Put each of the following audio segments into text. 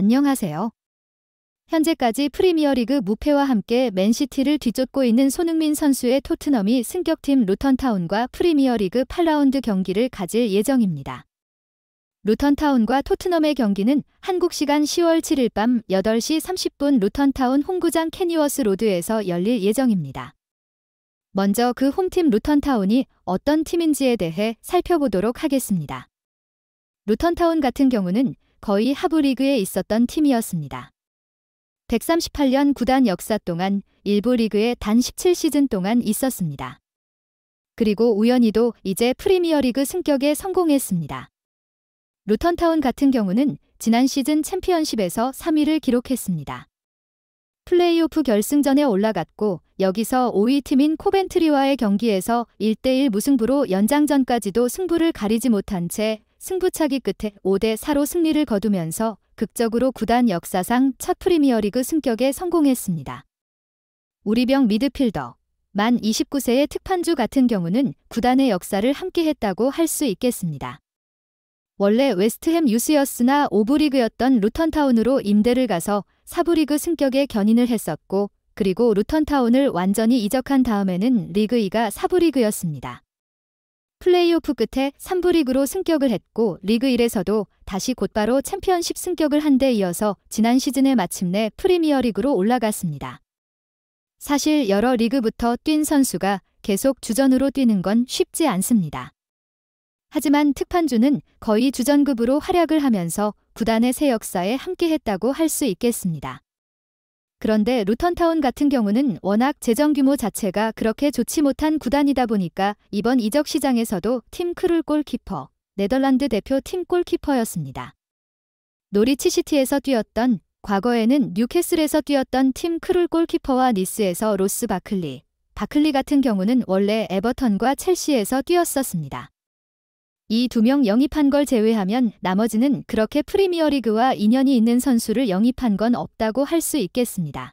안녕하세요. 현재까지 프리미어리그 무패와 함께 맨시티를 뒤쫓고 있는 손흥민 선수의 토트넘이 승격팀 루턴타운과 프리미어리그 8라운드 경기를 가질 예정입니다. 루턴타운과 토트넘의 경기는 한국 시간 10월 7일 밤 8시 30분 루턴타운 홈구장 캐니워스 로드에서 열릴 예정입니다. 먼저 그 홈팀 루턴타운이 어떤 팀인지에 대해 살펴보도록 하겠습니다. 루턴타운 같은 경우는 거의 하부리그에 있었던 팀이었습니다. 138년 구단 역사 동안 일부 리그에 단 17시즌 동안 있었습니다. 그리고 우연히도 이제 프리미어리그 승격에 성공했습니다. 루턴타운 같은 경우는 지난 시즌 챔피언십에서 3위를 기록했습니다. 플레이오프 결승전에 올라갔고 여기서 5위 팀인 코벤트리와의 경기에서 1대1 무승부로 연장전까지도 승부를 가리지 못한 채 승부차기 끝에 5대4로 승리를 거두면서 극적으로 구단 역사상 첫 프리미어리그 승격에 성공했습니다. 우리병 미드필더, 만 29세의 특판주 같은 경우는 구단의 역사를 함께했다고 할 수 있겠습니다. 원래 웨스트햄 유스였으나 5부리그였던 루턴타운으로 임대를 가서 4부리그 승격에 견인을 했었고 그리고 루턴타운을 완전히 이적한 다음에는 리그 2가 4부리그였습니다. 플레이오프 끝에 3부리그로 승격을 했고 리그 1에서도 다시 곧바로 챔피언십 승격을 한 데 이어서 지난 시즌에 마침내 프리미어리그로 올라갔습니다. 사실 여러 리그부터 뛴 선수가 계속 주전으로 뛰는 건 쉽지 않습니다. 하지만 특판주는 거의 주전급으로 활약을 하면서 구단의 새 역사에 함께했다고 할 수 있겠습니다. 그런데 루턴타운 같은 경우는 워낙 재정 규모 자체가 그렇게 좋지 못한 구단이다 보니까 이번 이적 시장에서도 팀 크룰 골키퍼, 네덜란드 대표 팀 골키퍼였습니다. 노리치 시티에서 뛰었던, 과거에는 뉴캐슬에서 뛰었던 팀 크룰 골키퍼와 니스에서 로스 바클리 같은 경우는 원래 에버턴과 첼시에서 뛰었었습니다. 이 두 명 영입한 걸 제외하면 나머지는 그렇게 프리미어리그와 인연이 있는 선수를 영입한 건 없다고 할 수 있겠습니다.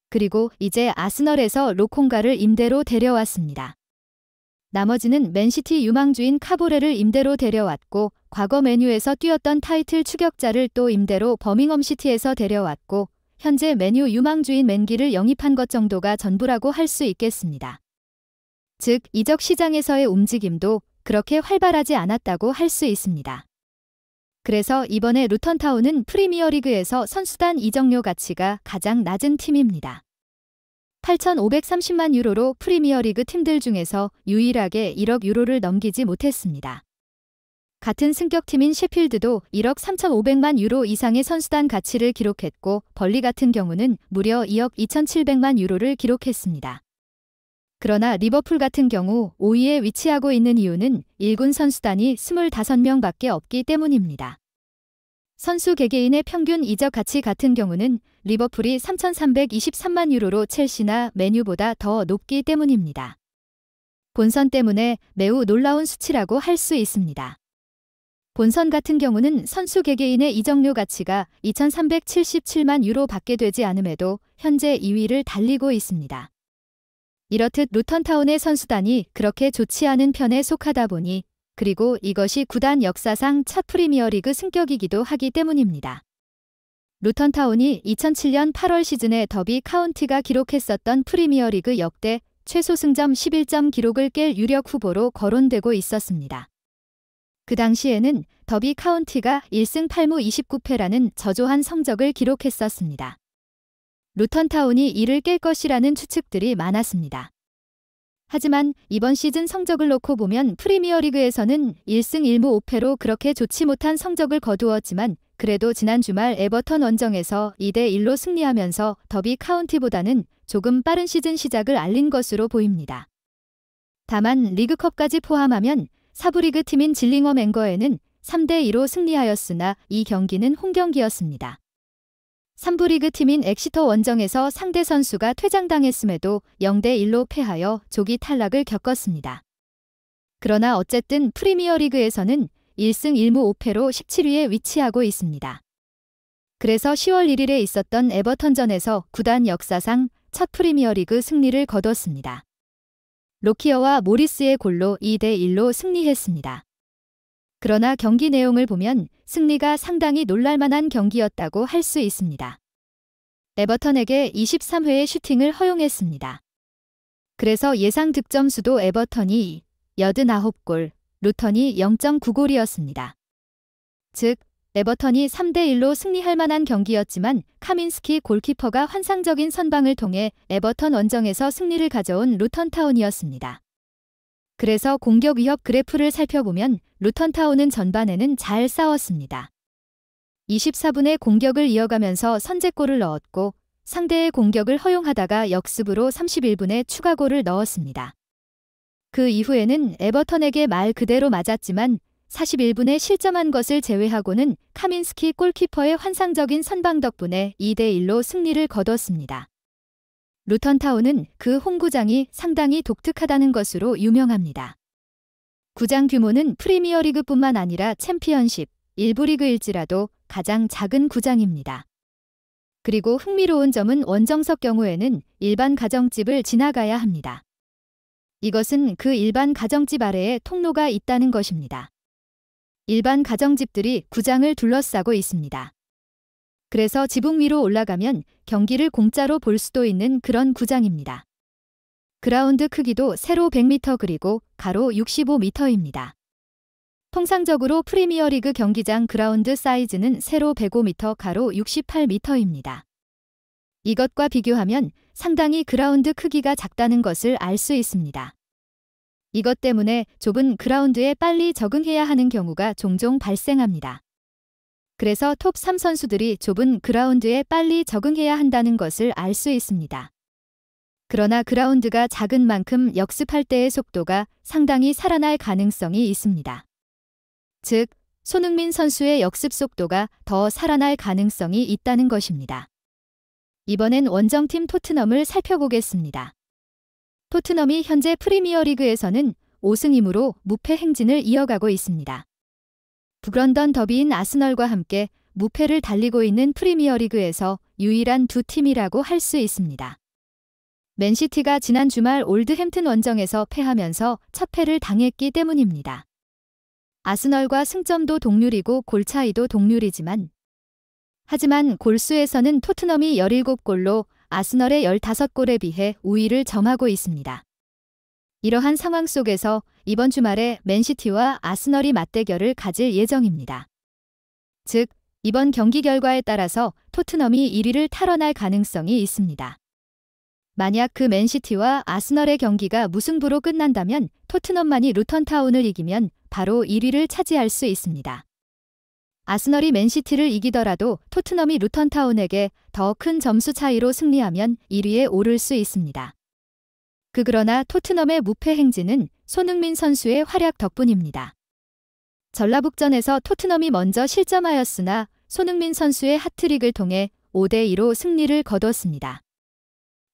그리고 이제 아스널에서 로콩가를 임대로 데려왔습니다. 나머지는 맨시티 유망주인 카보레를 임대로 데려왔고 과거 맨유에서 뛰었던 타이틀 추격자를 또 임대로 버밍엄 시티에서 데려왔고 현재 맨유 유망주인 맨기를 영입한 것 정도가 전부라고 할 수 있겠습니다. 즉 이적 시장에서의 움직임도 그렇게 활발하지 않았다고 할 수 있습니다. 그래서 이번에 루턴타운은 프리미어리그에서 선수단 이적료 가치가 가장 낮은 팀입니다. 8,530만 유로로 프리미어리그 팀들 중에서 유일하게 1억 유로를 넘기지 못했습니다. 같은 승격팀인 셰필드도 1억 3,500만 유로 이상의 선수단 가치를 기록했고 벌리 같은 경우는 무려 2억 2,700만 유로를 기록했습니다. 그러나 리버풀 같은 경우 5위에 위치하고 있는 이유는 1군 선수단이 25명밖에 없기 때문입니다. 선수 개개인의 평균 이적 가치 같은 경우는 리버풀이 3,323만 유로로 첼시나 맨유보다 더 높기 때문입니다. 본선 때문에 매우 놀라운 수치라고 할 수 있습니다. 본선 같은 경우는 선수 개개인의 이적료 가치가 2,377만 유로 밖에 되지 않음에도 현재 2위를 달리고 있습니다. 이렇듯 루턴타운의 선수단이 그렇게 좋지 않은 편에 속하다 보니 그리고 이것이 구단 역사상 첫 프리미어리그 승격이기도 하기 때문입니다. 루턴타운이 2007년 8월 시즌에 더비 카운티가 기록했었던 프리미어리그 역대 최소 승점 11점 기록을 깰 유력 후보로 거론되고 있었습니다. 그 당시에는 더비 카운티가 1승 8무 29패라는 저조한 성적을 기록했었습니다. 루턴타운이 이를 깰 것이라는 추측들이 많았습니다. 하지만 이번 시즌 성적을 놓고 보면 프리미어리그에서는 1승 1무 5패로 그렇게 좋지 못한 성적을 거두었지만 그래도 지난 주말 에버턴 원정에서 2대1로 승리하면서 더비 카운티보다는 조금 빠른 시즌 시작을 알린 것으로 보입니다. 다만 리그컵까지 포함하면 4부리그 팀인 질링엄 앵거에는 3대2로 승리하였으나 이 경기는 홈경기였습니다. 3부리그 팀인 엑시터 원정에서 상대 선수가 퇴장당했음에도 0대1로 패하여 조기 탈락을 겪었습니다. 그러나 어쨌든 프리미어리그에서는 1승 1무 5패로 17위에 위치하고 있습니다. 그래서 10월 1일에 있었던 에버턴전에서 구단 역사상 첫 프리미어리그 승리를 거뒀습니다. 로키어와 모리스의 골로 2대1로 승리했습니다. 그러나 경기 내용을 보면 승리가 상당히 놀랄만한 경기였다고 할 수 있습니다. 에버턴에게 23회의 슈팅을 허용했습니다. 그래서 예상 득점수도 에버턴이 89골, 루턴이 0.9골이었습니다. 즉, 에버턴이 3대1로 승리할 만한 경기였지만 카민스키 골키퍼가 환상적인 선방을 통해 에버턴 원정에서 승리를 가져온 루턴타운이었습니다. 그래서 공격 위협 그래프를 살펴보면 루턴타운은 전반에는 잘 싸웠습니다. 24분에 공격을 이어가면서 선제골을 넣었고 상대의 공격을 허용하다가 역습으로 31분에 추가골을 넣었습니다. 그 이후에는 에버턴에게 말 그대로 맞았지만 41분에 실점한 것을 제외하고는 카민스키 골키퍼의 환상적인 선방 덕분에 2대1로 승리를 거뒀습니다. 루턴타운은 그 홈구장이 상당히 독특하다는 것으로 유명합니다. 구장 규모는 프리미어리그뿐만 아니라 챔피언십, 일부 리그일지라도 가장 작은 구장입니다. 그리고 흥미로운 점은 원정석 경우에는 일반 가정집을 지나가야 합니다. 이것은 그 일반 가정집 아래에 통로가 있다는 것입니다. 일반 가정집들이 구장을 둘러싸고 있습니다. 그래서 지붕 위로 올라가면 경기를 공짜로 볼 수도 있는 그런 구장입니다. 그라운드 크기도 세로 100m 그리고 가로 65m입니다. 통상적으로 프리미어리그 경기장 그라운드 사이즈는 세로 105m, 가로 68m입니다. 이것과 비교하면 상당히 그라운드 크기가 작다는 것을 알 수 있습니다. 이것 때문에 좁은 그라운드에 빨리 적응해야 하는 경우가 종종 발생합니다. 그래서 톱 3 선수들이 좁은 그라운드에 빨리 적응해야 한다는 것을 알 수 있습니다. 그러나 그라운드가 작은 만큼 역습할 때의 속도가 상당히 살아날 가능성이 있습니다. 즉, 손흥민 선수의 역습 속도가 더 살아날 가능성이 있다는 것입니다. 이번엔 원정팀 토트넘을 살펴보겠습니다. 토트넘이 현재 프리미어리그에서는 5승2무로 무패 행진을 이어가고 있습니다. 북런던 더비인 아스널과 함께 무패를 달리고 있는 프리미어리그에서 유일한 두 팀이라고 할 수 있습니다. 맨시티가 지난 주말 올드햄튼 원정에서 패하면서 첫 패를 당했기 때문입니다. 아스널과 승점도 동률이고 골차이도 동률이지만 하지만 골수에서는 토트넘이 17골로 아스널의 15골에 비해 우위를 점하고 있습니다. 이러한 상황 속에서 이번 주말에 맨시티와 아스널이 맞대결을 가질 예정입니다. 즉, 이번 경기 결과에 따라서 토트넘이 1위를 탈환할 가능성이 있습니다. 만약 그 맨시티와 아스널의 경기가 무승부로 끝난다면 토트넘만이 루턴타운을 이기면 바로 1위를 차지할 수 있습니다. 아스널이 맨시티를 이기더라도 토트넘이 루턴타운에게 더 큰 점수 차이로 승리하면 1위에 오를 수 있습니다. 그러나 토트넘의 무패 행진은 손흥민 선수의 활약 덕분입니다. 전라북전에서 토트넘이 먼저 실점하였으나 손흥민 선수의 하트릭을 통해 5대2로 승리를 거뒀습니다.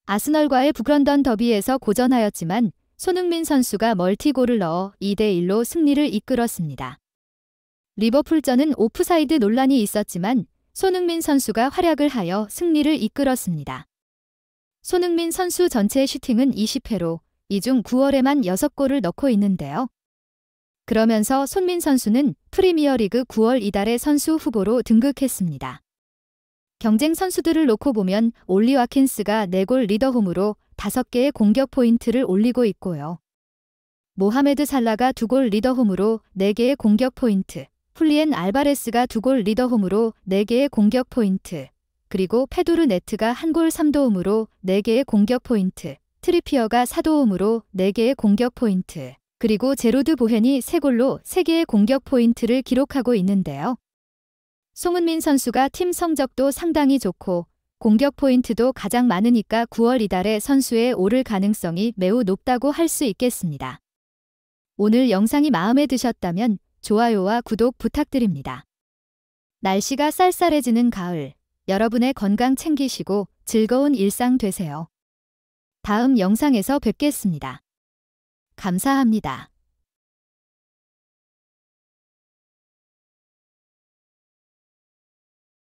아스널과의 북런던 더비에서 고전하였지만 손흥민 선수가 멀티골을 넣어 2대1로 승리를 이끌었습니다. 리버풀전은 오프사이드 논란이 있었지만 손흥민 선수가 활약을 하여 승리를 이끌었습니다. 손흥민 선수 전체 슈팅은 20회로 이 중 9월에만 6골을 넣고 있는데요. 그러면서 손민 선수는 프리미어리그 9월 이달의 선수 후보로 등극했습니다. 경쟁 선수들을 놓고 보면 올리 와킨스가 4골 리더홈으로 5개의 공격 포인트를 올리고 있고요. 모하메드 살라가 2골 리더홈으로 4개의 공격 포인트, 훌리엔 알바레스가 2골 리더홈으로 4개의 공격 포인트, 그리고 페두르 네트가 1골 3도움으로 4개의 공격 포인트, 트리피어가 4도움으로 4개의 공격 포인트, 그리고 제로드 보헨이 3골로 3개의 공격 포인트를 기록하고 있는데요. 송은민 선수가 팀 성적도 상당히 좋고 공격 포인트도 가장 많으니까 9월 이달에 선수에 오를 가능성이 매우 높다고 할 수 있겠습니다. 오늘 영상이 마음에 드셨다면 좋아요와 구독 부탁드립니다. 날씨가 쌀쌀해지는 가을, 여러분의 건강 챙기시고 즐거운 일상 되세요. 다음 영상에서 뵙겠습니다. 감사합니다.